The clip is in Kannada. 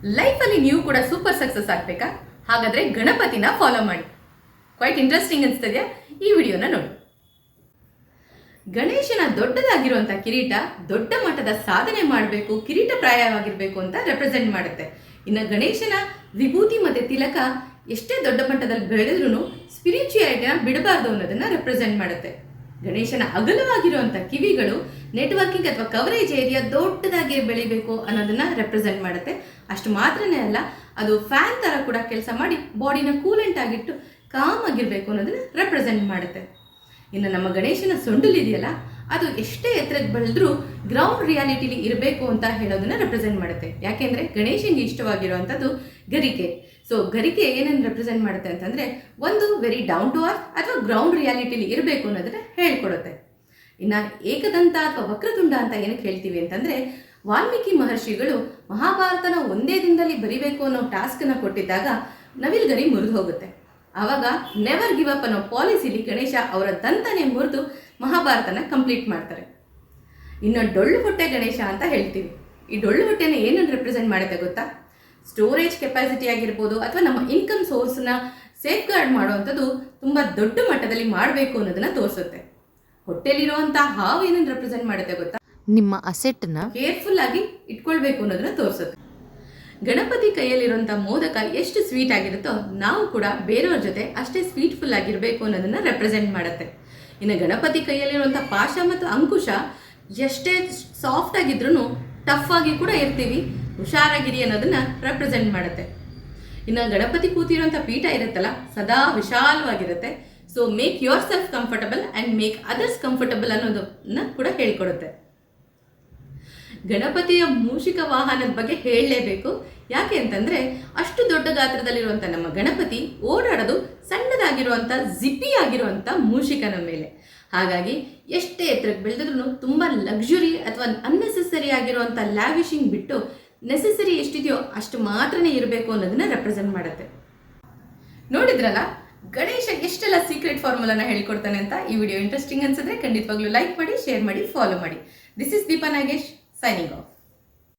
ಲೈಫಲ್ಲಿ ನೀವು ಕೂಡ ಸೂಪರ್ ಸಕ್ಸಸ್ ಆಗಬೇಕಾ? ಹಾಗಾದ್ರೆ ಗಣಪತಿನ ಫಾಲೋ ಮಾಡಿ. ಕ್ವೈಟ್ ಇಂಟ್ರೆಸ್ಟಿಂಗ್ ಅನಿಸ್ತದೆಯಾ? ಈ ವಿಡಿಯೋನ ನೋಡಿ. ಗಣೇಶನ ದೊಡ್ಡದಾಗಿರುವಂಥ ಕಿರೀಟ ದೊಡ್ಡ ಮಟ್ಟದ ಸಾಧನೆ ಮಾಡಬೇಕು, ಕಿರೀಟ ಪ್ರಾಯವಾಗಿರಬೇಕು ಅಂತ ರೆಪ್ರೆಸೆಂಟ್ ಮಾಡುತ್ತೆ. ಇನ್ನು ಗಣೇಶನ ವಿಭೂತಿ ಮತ್ತು ತಿಲಕ ಎಷ್ಟೇ ದೊಡ್ಡ ಮಟ್ಟದಲ್ಲಿ ಬೆಳೆದ್ರೂ ಸ್ಪಿರಿಚುಯಾಲಿಟಿನ ಬಿಡಬಾರ್ದು ಅನ್ನೋದನ್ನ ರೆಪ್ರೆಸೆಂಟ್ ಮಾಡುತ್ತೆ. ಗಣೇಶನ ಅಗಲವಾಗಿರುವಂಥ ಕಿವಿಗಳು ನೆಟ್ವರ್ಕಿಂಗ್ ಅಥವಾ ಕವರೇಜ್ ಏರಿಯಾ ದೊಡ್ಡದಾಗಿ ಬೆಳಿಬೇಕು ಅನ್ನೋದನ್ನ ರೆಪ್ರೆಸೆಂಟ್ ಮಾಡುತ್ತೆ. ಅಷ್ಟು ಮಾತ್ರನೇ ಅಲ್ಲ, ಅದು ಫ್ಯಾನ್ ಥರ ಕೂಡ ಕೆಲಸ ಮಾಡಿ ಬಾಡಿನ ಕೂಲೆಂಟ್ ಆಗಿಟ್ಟು ಕಾಮ್ ಆಗಿರಬೇಕು ಅನ್ನೋದನ್ನ ರೆಪ್ರೆಸೆಂಟ್ ಮಾಡುತ್ತೆ. ಇನ್ನು ನಮ್ಮ ಗಣೇಶನ ಸೊಂಡಿಲಿದೆಯಲ್ಲ, ಅದು ಎಷ್ಟೇ ಎತ್ತರಕ್ಕೆ ಬೆಳೆದ್ರೂ ಗ್ರೌಂಡ್ ರಿಯಾಲಿಟಿಲಿ ಇರಬೇಕು ಅಂತ ಹೇಳೋದನ್ನ ರೆಪ್ರೆಸೆಂಟ್ ಮಾಡುತ್ತೆ. ಯಾಕೆಂದರೆ ಗಣೇಶನಿಗೆ ಇಷ್ಟವಾಗಿರುವಂಥದ್ದು ಗರಿಕೆ. ಸೊ ಗರಿಕೆ ಏನನ್ನು ರೆಪ್ರೆಸೆಂಟ್ ಮಾಡುತ್ತೆ ಅಂತಂದರೆ, ಒಂದು ವೆರಿ ಡೌನ್ ಟು ಅರ್ತ್ ಅಥವಾ ಗ್ರೌಂಡ್ ರಿಯಾಲಿಟಿಲಿ ಇರಬೇಕು ಅನ್ನೋದನ್ನ ಹೇಳ್ಕೊಡುತ್ತೆ. ಇನ್ನು ಏಕದಂತ ಅಥವಾ ವಕ್ರತುಂಡ ಅಂತ ಏನಕ್ಕೆ ಹೇಳ್ತೀವಿ ಅಂತಂದರೆ, ವಾಲ್ಮೀಕಿ ಮಹರ್ಷಿಗಳು ಮಹಾಭಾರತನ ಒಂದೇ ದಿನದಲ್ಲಿ ಬರಿಬೇಕು ಅನ್ನೋ ಟಾಸ್ಕನ್ನು ಕೊಟ್ಟಿದ್ದಾಗ ನವಿಲ್ಗರಿ ಮುರಿದು ಹೋಗುತ್ತೆ. ಆವಾಗ ನೆವರ್ ಗಿವ್ ಅಪ್ ಅನ್ನೋ ಪಾಲಿಸಿಲಿ ಗಣೇಶ ಅವರ ದಂತನೆ ಮುರಿದು ಮಹಾಭಾರತನ ಕಂಪ್ಲೀಟ್ ಮಾಡ್ತಾರೆ. ಇನ್ನು ಡೊಳ್ಳು ಹೊಟ್ಟೆ ಗಣೇಶ ಅಂತ ಹೇಳ್ತೀವಿ. ಈ ಡೊಳ್ಳು ಹೊಟ್ಟೆನ ಏನನ್ನು ರೆಪ್ರೆಸೆಂಟ್ ಮಾಡುತ್ತೆ ಗೊತ್ತಾ? ಸ್ಟೋರೇಜ್ ಕೆಪಾಸಿಟಿ ಆಗಿರ್ಬೋದು ಅಥವಾ ನಮ್ಮ ಇನ್ಕಮ್ ಸೋರ್ಸ್ನ ಸೇಫ್ ಗಾರ್ಡ್ ಮಾಡುವಂಥದ್ದು ತುಂಬ ದೊಡ್ಡ ಮಟ್ಟದಲ್ಲಿ ಮಾಡಬೇಕು ಅನ್ನೋದನ್ನ ತೋರಿಸುತ್ತೆ. ಹೊಟ್ಟೆಲಿರುವಂಥ ಹಾವು ಏನನ್ನು ರೆಪ್ರೆಸೆಂಟ್ ಮಾಡುತ್ತೆ ಗೊತ್ತಾ? ನಿಮ್ಮ ಅಸೆಟ್ನ ಕೇರ್ಫುಲ್ ಆಗಿ ಇಟ್ಕೊಳ್ಬೇಕು ಅನ್ನೋದನ್ನ ತೋರಿಸುತ್ತೆ. ಗಣಪತಿ ಕೈಯಲ್ಲಿರುವಂಥ ಮೋದಕ ಎಷ್ಟು ಸ್ವೀಟ್ ಆಗಿರುತ್ತೋ ನಾವು ಕೂಡ ಬೇರೆಯವ್ರ ಜೊತೆ ಅಷ್ಟೇ ಸ್ವೀಟ್ಫುಲ್ ಆಗಿರಬೇಕು ಅನ್ನೋದನ್ನ ರೆಪ್ರೆಸೆಂಟ್ ಮಾಡುತ್ತೆ. ಇನ್ನು ಗಣಪತಿ ಕೈಯಲ್ಲಿರುವಂಥ ಪಾಶ ಮತ್ತು ಅಂಕುಶ ಎಷ್ಟೇ ಸಾಫ್ಟ್ ಆಗಿದ್ರೂ ಟಫ್ ಆಗಿ ಕೂಡ ಇರ್ತೀವಿ, ಹುಷಾರಾಗಿರಿ ಅನ್ನೋದನ್ನ ರೆಪ್ರೆಸೆಂಟ್ ಮಾಡುತ್ತೆ. ಇನ್ನು ಗಣಪತಿ ಕೂತಿರುವಂಥ ಪೀಠ ಇರುತ್ತಲ್ಲ, ಸದಾ ವಿಶಾಲವಾಗಿರುತ್ತೆ. So make yourself comfortable and make others comfortable ಅನ್ನೋದನ್ನ ಕೂಡ ಹೇಳ್ಕೊಡುತ್ತೆ. ಗಣಪತಿಯ ಮೂಷಿಕ ವಾಹನದ ಬಗ್ಗೆ ಹೇಳಲೇಬೇಕು. ಯಾಕೆ ಅಂತಂದರೆ, ಅಷ್ಟು ದೊಡ್ಡ ಗಾತ್ರದಲ್ಲಿರುವಂಥ ನಮ್ಮ ಗಣಪತಿ ಓಡಾಡೋದು ಸಣ್ಣದಾಗಿರುವಂಥ ಜಿಪ್ಪಿ ಆಗಿರುವಂಥ ಮೂಷಿಕನ ಮೇಲೆ. ಹಾಗಾಗಿ ಎಷ್ಟೇ ಎತ್ತರಕ್ಕೆ ಬೆಳೆದ್ರೂ ತುಂಬ ಲಕ್ಸುರಿ ಅಥವಾ ಅನ್ನೆಸೆಸರಿ ಆಗಿರುವಂಥ ಲ್ಯಾವಿಶಿಂಗ್ ಬಿಟ್ಟು ನೆಸೆಸರಿ ಎಷ್ಟಿದೆಯೋ ಅಷ್ಟು ಮಾತ್ರನೇ ಇರಬೇಕು ಅನ್ನೋದನ್ನ ರೆಪ್ರೆಸೆಂಟ್ ಮಾಡುತ್ತೆ. ನೋಡಿದ್ರಲ್ಲ, ಗಣೇಶ ಎಷ್ಟೆಲ್ಲ ಸೀಕ್ರೆಟ್ ಫಾರ್ಮುಲಾನ ಹೇಳ್ಕೊಡ್ತಾನೆ ಅಂತ. ಈ ವಿಡಿಯೋ ಇಂಟ್ರೆಸ್ಟಿಂಗ್ ಅನ್ಸಿದ್ರೆ ಖಂಡಿತವಾಗ್ಲೂ ಲೈಕ್ ಮಾಡಿ, ಶೇರ್ ಮಾಡಿ, ಫಾಲೋ ಮಾಡಿ. This is Deepa Nagesh, signing off.